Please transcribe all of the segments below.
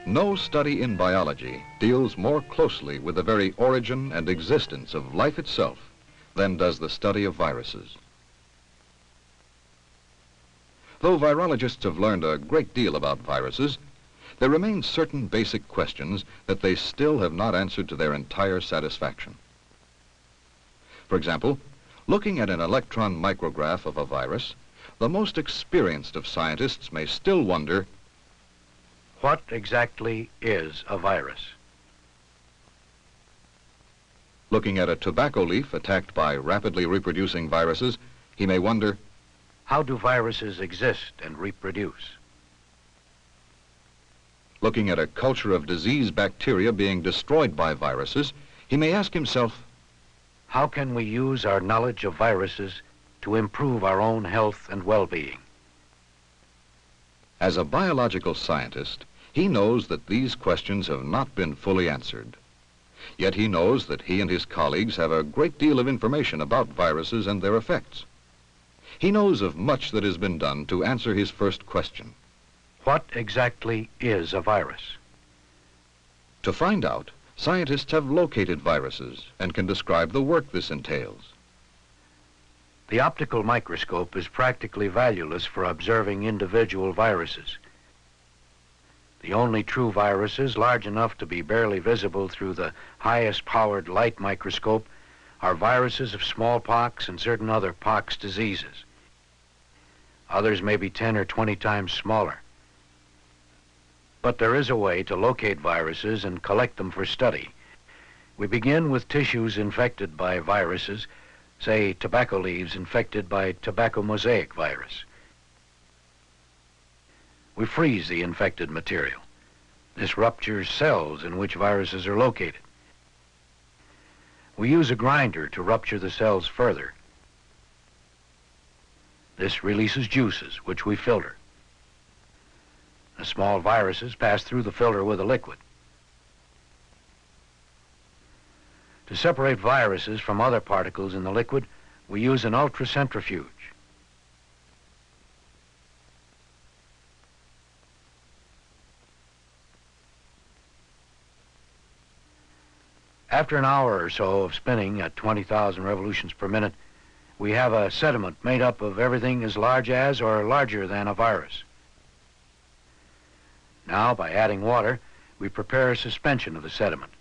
No study in biology deals more closely with the very origin and existence of life itself than does the study of viruses. Though virologists have learned a great deal about viruses, there remain certain basic questions that they still have not answered to their entire satisfaction. For example, looking at an electron micrograph of a virus, the most experienced of scientists may still wonder, what exactly is a virus? Looking at a tobacco leaf attacked by rapidly reproducing viruses, he may wonder, how do viruses exist and reproduce? Looking at a culture of disease bacteria being destroyed by viruses, he may ask himself, how can we use our knowledge of viruses to improve our own health and well-being? As a biological scientist, he knows that these questions have not been fully answered. Yet he knows that he and his colleagues have a great deal of information about viruses and their effects. He knows of much that has been done to answer his first question. What exactly is a virus? To find out, scientists have located viruses and can describe the work this entails. The optical microscope is practically valueless for observing individual viruses. The only true viruses large enough to be barely visible through the highest powered light microscope are viruses of smallpox and certain other pox diseases. Others may be 10 or 20 times smaller. But there is a way to locate viruses and collect them for study. We begin with tissues infected by viruses, say tobacco leaves infected by tobacco mosaic virus. We freeze the infected material. This ruptures cells in which viruses are located. We use a grinder to rupture the cells further. This releases juices, which we filter. The small viruses pass through the filter with a liquid. To separate viruses from other particles in the liquid, we use an ultracentrifuge. After an hour or so of spinning at 20,000 revolutions per minute, we have a sediment made up of everything as large as or larger than a virus. Now, by adding water, we prepare a suspension of the sediment.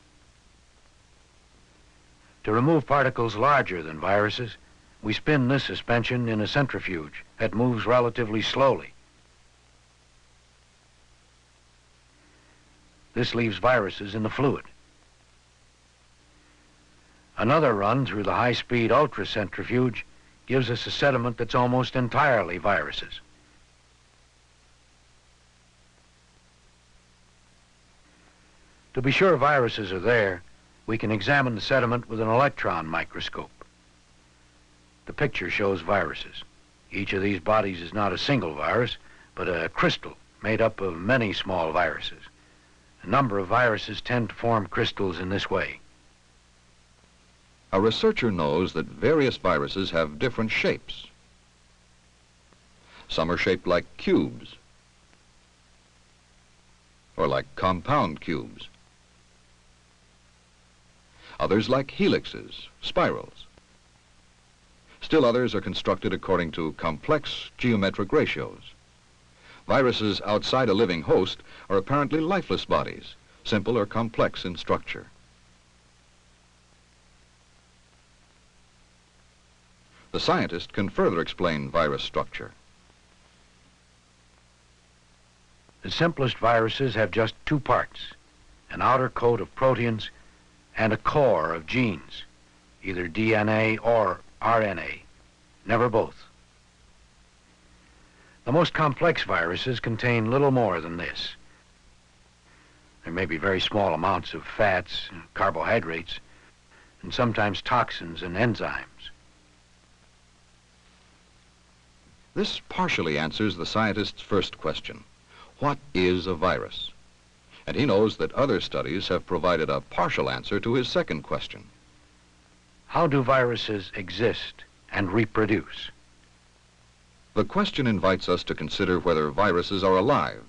To remove particles larger than viruses, we spin this suspension in a centrifuge that moves relatively slowly. This leaves viruses in the fluid. Another run through the high-speed ultracentrifuge gives us a sediment that's almost entirely viruses. To be sure viruses are there, we can examine the sediment with an electron microscope. The picture shows viruses. Each of these bodies is not a single virus, but a crystal made up of many small viruses. A number of viruses tend to form crystals in this way. A researcher knows that various viruses have different shapes. Some are shaped like cubes, or like compound cubes. Others like helixes, spirals. Still others are constructed according to complex geometric ratios. Viruses outside a living host are apparently lifeless bodies, simple or complex in structure. The scientist can further explain virus structure. The simplest viruses have just two parts, an outer coat of proteins and a core of genes, either DNA or RNA, never both. The most complex viruses contain little more than this. There may be very small amounts of fats, carbohydrates, and sometimes toxins and enzymes. This partially answers the scientist's first question, what is a virus? And he knows that other studies have provided a partial answer to his second question. How do viruses exist and reproduce? The question invites us to consider whether viruses are alive.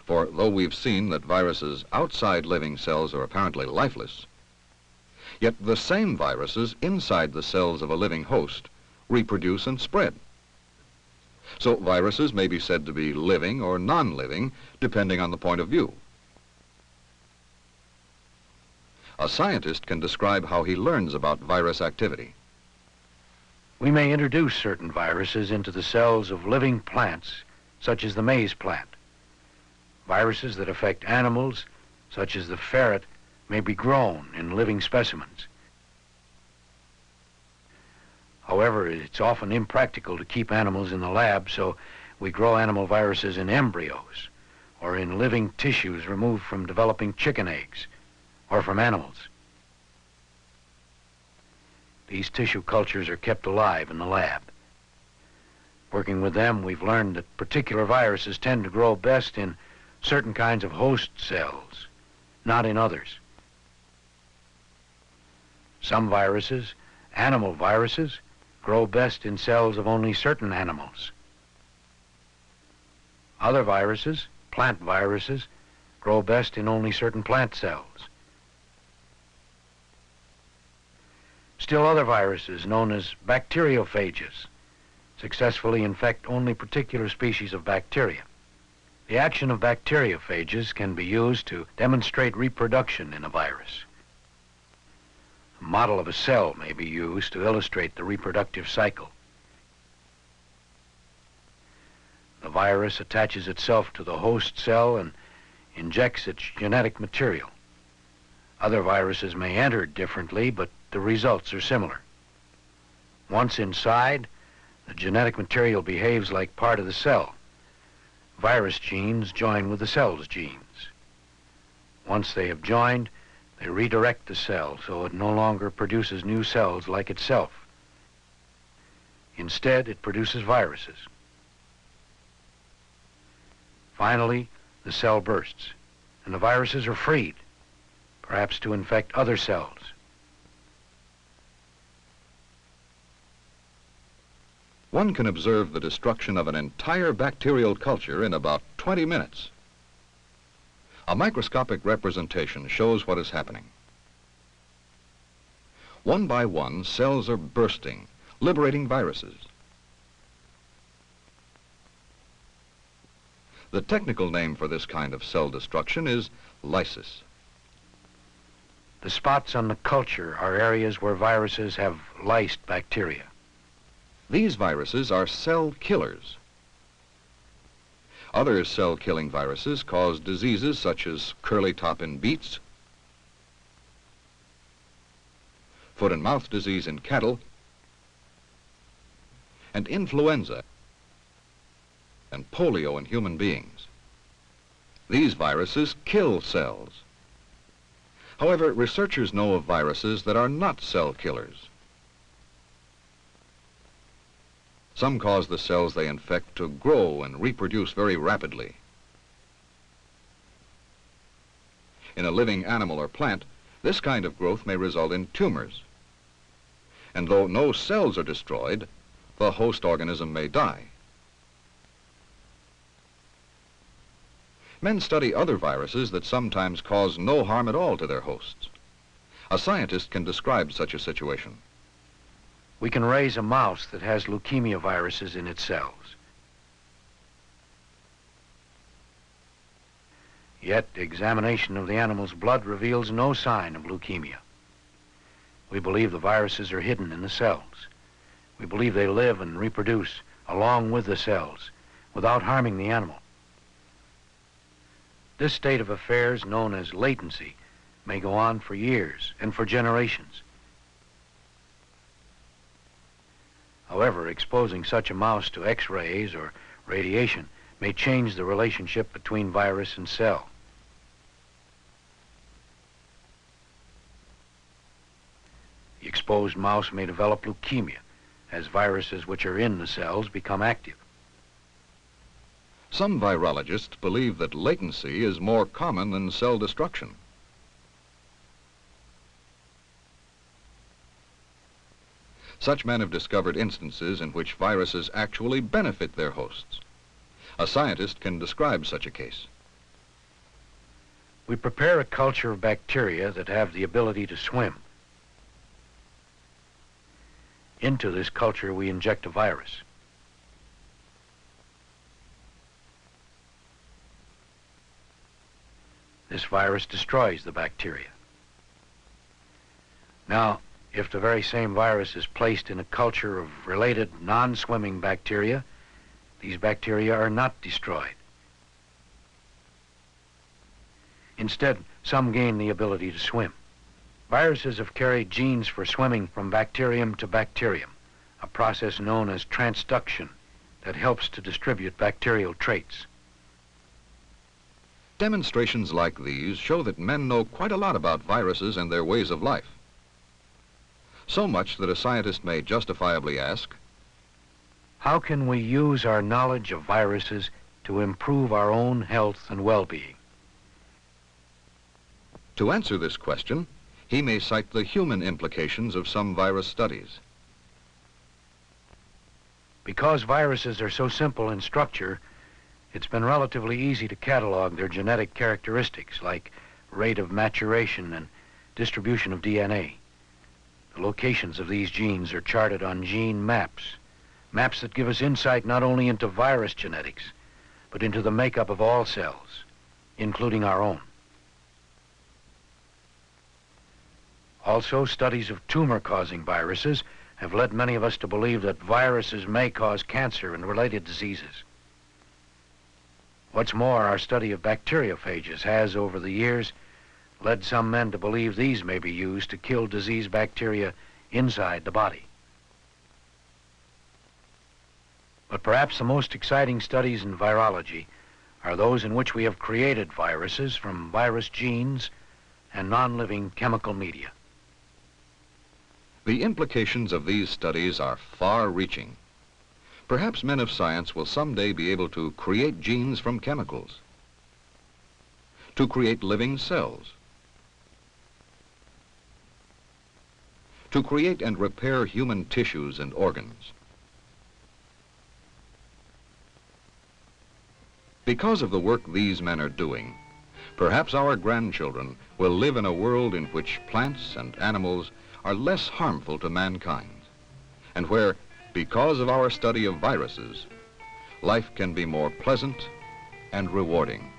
For though we've seen that viruses outside living cells are apparently lifeless, yet the same viruses inside the cells of a living host reproduce and spread. So viruses may be said to be living or non-living, depending on the point of view. A scientist can describe how he learns about virus activity. We may introduce certain viruses into the cells of living plants, such as the maize plant. Viruses that affect animals, such as the ferret, may be grown in living specimens. However, it's often impractical to keep animals in the lab, so we grow animal viruses in embryos or in living tissues removed from developing chicken eggs or from animals. These tissue cultures are kept alive in the lab. Working with them, we've learned that particular viruses tend to grow best in certain kinds of host cells, not in others. Some viruses, animal viruses, grow best in cells of only certain animals. Other viruses, plant viruses, grow best in only certain plant cells. Still other viruses, known as bacteriophages, successfully infect only particular species of bacteria. The action of bacteriophages can be used to demonstrate reproduction in a virus. A model of a cell may be used to illustrate the reproductive cycle. The virus attaches itself to the host cell and injects its genetic material. Other viruses may enter differently, but the results are similar. Once inside, the genetic material behaves like part of the cell. Virus genes join with the cell's genes. Once they have joined, they redirect the cell so it no longer produces new cells like itself. Instead, it produces viruses. Finally, the cell bursts, and the viruses are freed, perhaps to infect other cells. One can observe the destruction of an entire bacterial culture in about 20 minutes. A microscopic representation shows what is happening. One by one, cells are bursting, liberating viruses. The technical name for this kind of cell destruction is lysis. The spots on the culture are areas where viruses have lysed bacteria. These viruses are cell killers. Other cell-killing viruses cause diseases such as curly top in beets, foot and mouth disease in cattle, and influenza and polio in human beings. These viruses kill cells. However, researchers know of viruses that are not cell killers. Some cause the cells they infect to grow and reproduce very rapidly. In a living animal or plant, this kind of growth may result in tumors. And though no cells are destroyed, the host organism may die. Men study other viruses that sometimes cause no harm at all to their hosts. A scientist can describe such a situation. We can raise a mouse that has leukemia viruses in its cells. Yet, examination of the animal's blood reveals no sign of leukemia. We believe the viruses are hidden in the cells. We believe they live and reproduce along with the cells without harming the animal. This state of affairs, known as latency, may go on for years and for generations. However, exposing such a mouse to X-rays or radiation may change the relationship between virus and cell. The exposed mouse may develop leukemia as viruses which are in the cells become active. Some virologists believe that latency is more common than cell destruction. Such men have discovered instances in which viruses actually benefit their hosts. A scientist can describe such a case. We prepare a culture of bacteria that have the ability to swim. Into this culture, we inject a virus. This virus destroys the bacteria. Now, if the very same virus is placed in a culture of related non-swimming bacteria, these bacteria are not destroyed. Instead, some gain the ability to swim. Viruses have carried genes for swimming from bacterium to bacterium, a process known as transduction that helps to distribute bacterial traits. Demonstrations like these show that men know quite a lot about viruses and their ways of life. So much that a scientist may justifiably ask, how can we use our knowledge of viruses to improve our own health and well-being? To answer this question, he may cite the human implications of some virus studies. Because viruses are so simple in structure, it's been relatively easy to catalog their genetic characteristics, like rate of maturation and distribution of DNA. The locations of these genes are charted on gene maps, maps that give us insight not only into virus genetics, but into the makeup of all cells, including our own. Also, studies of tumor-causing viruses have led many of us to believe that viruses may cause cancer and related diseases. What's more, our study of bacteriophages has, over the years, led some men to believe these may be used to kill disease bacteria inside the body. But perhaps the most exciting studies in virology are those in which we have created viruses from virus genes and non-living chemical media. The implications of these studies are far-reaching. Perhaps men of science will someday be able to create genes from chemicals, to create living cells, to create and repair human tissues and organs. Because of the work these men are doing, perhaps our grandchildren will live in a world in which plants and animals are less harmful to mankind, and where, because of our study of viruses, life can be more pleasant and rewarding.